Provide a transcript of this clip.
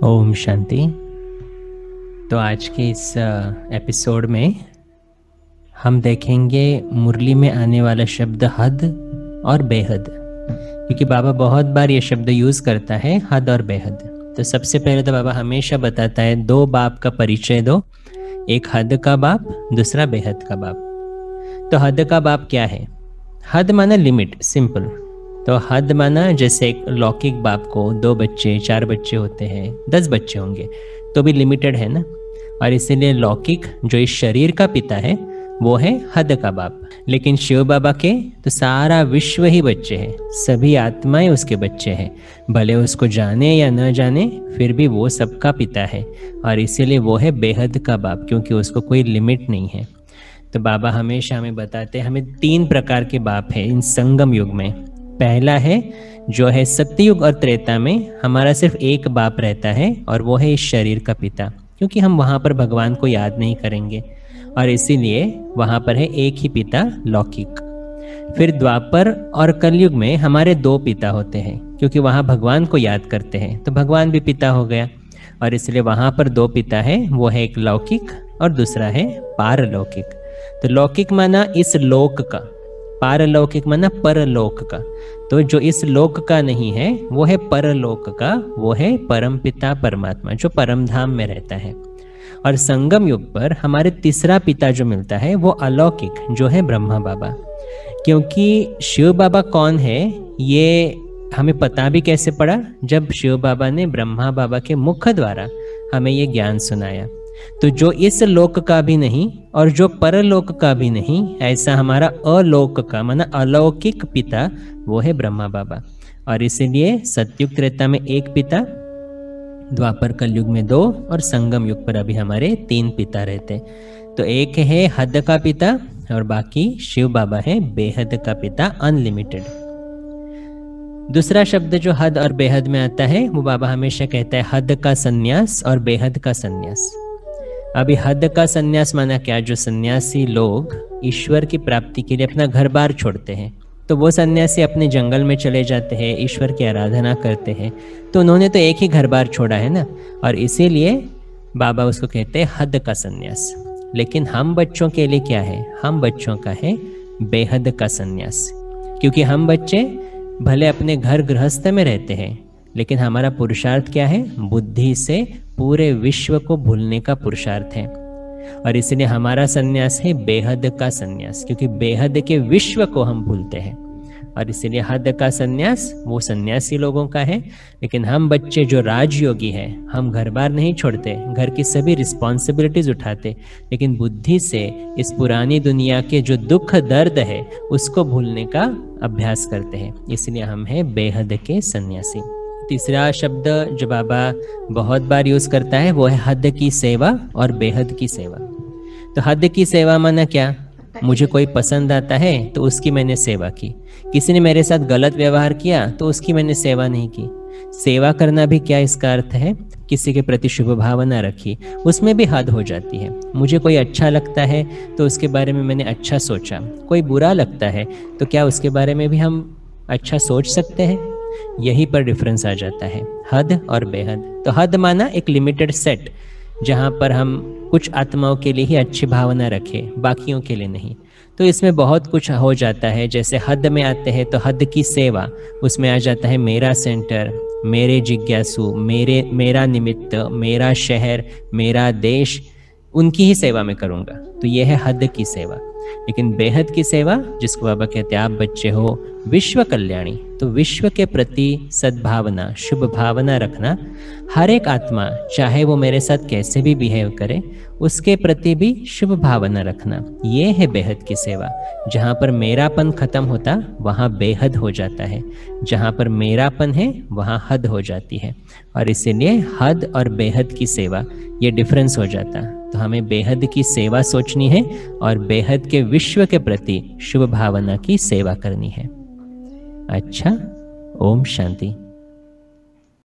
ओम शांति। तो आज के इस एपिसोड में हम देखेंगे मुरली में आने वाला शब्द हद और बेहद, क्योंकि बाबा बहुत बार ये शब्द यूज़ करता है, हद और बेहद। तो सबसे पहले तो बाबा हमेशा बताता है दो बाप का परिचय दो, एक हद का बाप, दूसरा बेहद का बाप। तो हद का बाप क्या है? हद माना लिमिट, सिंपल। तो हद माना जैसे एक लौकिक बाप को 2 बच्चे 4 बच्चे होते हैं, 10 बच्चे होंगे तो भी लिमिटेड है ना। और इसीलिए लौकिक जो इस शरीर का पिता है वो है हद का बाप। लेकिन शिव बाबा के तो सारा विश्व ही बच्चे हैं, सभी आत्माएं उसके बच्चे हैं, भले उसको जाने या न जाने फिर भी वो सबका पिता है। और इसीलिए वो है बेहद का बाप, क्योंकि उसको कोई लिमिट नहीं है। तो बाबा हमेशा हमें बताते हैं हमें 3 प्रकार के बाप हैं इन संगम युग में। पहला है जो है सत्ययुग और त्रेता में हमारा सिर्फ एक बाप रहता है और वो है इस शरीर का पिता, क्योंकि हम वहाँ पर भगवान को याद नहीं करेंगे और इसीलिए वहाँ पर है एक ही पिता लौकिक। फिर द्वापर और कलयुग में हमारे 2 पिता होते हैं, क्योंकि वहाँ भगवान को याद करते हैं तो भगवान भी पिता हो गया और इसलिए वहाँ पर 2 पिता है, वो है एक लौकिक और दूसरा है पारलौकिक। तो लौकिक माना इस लोक का, पारलौकिक माना परलोक का। तो जो इस लोक का नहीं है वो है परलोक का, वो है परम पिता परमात्मा जो परम धाम में रहता है। और संगम युग पर हमारे तीसरा पिता जो मिलता है वो अलौकिक, जो है ब्रह्मा बाबा। क्योंकि शिव बाबा कौन है ये हमें पता भी कैसे पड़ा, जब शिव बाबा ने ब्रह्मा बाबा के मुख द्वारा हमें ये ज्ञान सुनाया। तो जो इस लोक का भी नहीं और जो परलोक का भी नहीं, ऐसा हमारा अलोक का माना अलौकिक पिता वो है ब्रह्मा बाबा। और इसीलिए सतयुग त्रेता में एक पिता, द्वापर कलयुग में 2 और संगम युग पर अभी हमारे 3 पिता रहते। तो एक है हद का पिता और बाकी शिव बाबा है बेहद का पिता, अनलिमिटेड। दूसरा शब्द जो हद और बेहद में आता है वो बाबा हमेशा कहता है हद का सन्यास और बेहद का सन्यास। अभी हद का सन्यास माना क्या? जो सन्यासी लोग ईश्वर की प्राप्ति के लिए अपना घर बार छोड़ते हैं, तो वो सन्यासी अपने जंगल में चले जाते हैं, ईश्वर की आराधना करते हैं, तो उन्होंने तो एक ही घर बार छोड़ा है ना, और इसीलिए बाबा उसको कहते हैं हद का सन्यास। लेकिन हम बच्चों के लिए क्या है? हम बच्चों का है बेहद का सन्यास, क्योंकि हम बच्चे भले अपने घर गृहस्थ में रहते हैं लेकिन हमारा पुरुषार्थ क्या है? बुद्धि से पूरे विश्व को भूलने का पुरुषार्थ है। और इसलिए हमारा सन्यास है बेहद का सन्यास, क्योंकि बेहद के विश्व को हम भूलते हैं। और इसलिए हद का सन्यास वो सन्यासी लोगों का है। लेकिन हम बच्चे जो राजयोगी हैं, हम घर बार नहीं छोड़ते, घर की सभी रिस्पॉन्सिबिलिटीज उठाते, लेकिन बुद्धि से इस पुरानी दुनिया के जो दुख दर्द है उसको भूलने का अभ्यास करते हैं। इसलिए हम हैं बेहद के सन्यासी। तीसरा शब्द जो बाबा बहुत बार यूज करता है वो है हद की सेवा और बेहद की सेवा। तो हद की सेवा माना क्या? मुझे कोई पसंद आता है तो उसकी मैंने सेवा की, किसी ने मेरे साथ गलत व्यवहार किया तो उसकी मैंने सेवा नहीं की। सेवा करना भी क्या इसका अर्थ है? किसी के प्रति शुभ भावना रखी, उसमें भी हद हो जाती है। मुझे कोई अच्छा लगता है तो उसके बारे में मैंने अच्छा सोचा, कोई बुरा लगता है तो क्या उसके बारे में भी हम अच्छा सोच सकते हैं? यही पर डिफरेंस आ जाता है हद और बेहद। तो हद माना एक लिमिटेड सेट, जहाँ पर हम कुछ आत्माओं के लिए ही अच्छी भावना रखें, बाकियों के लिए नहीं। तो इसमें बहुत कुछ हो जाता है। जैसे हद में आते हैं तो हद की सेवा, उसमें आ जाता है मेरा सेंटर, मेरे जिज्ञासु, मेरा निमित्त, मेरा शहर, मेरा देश, उनकी ही सेवा में करूँगा। तो यह है हद की सेवा। लेकिन बेहद की सेवा, जिसको बाबा कहते हैं आप बच्चे हो विश्व कल्याणी, तो विश्व के प्रति सद्भावना, शुभ भावना रखना। हर एक आत्मा चाहे वो मेरे साथ कैसे भी बिहेव करे, उसके प्रति भी शुभ भावना रखना, ये है बेहद की सेवा। जहाँ पर मेरापन खत्म होता वहाँ बेहद हो जाता है, जहाँ पर मेरापन है वहाँ हद हो जाती है। और इसीलिए हद और बेहद की सेवा ये डिफरेंस हो जाता। तो हमें बेहद की सेवा सोचनी है और बेहद के विश्व के प्रति शुभ भावना की सेवा करनी है। अच्छा, ओम शांति।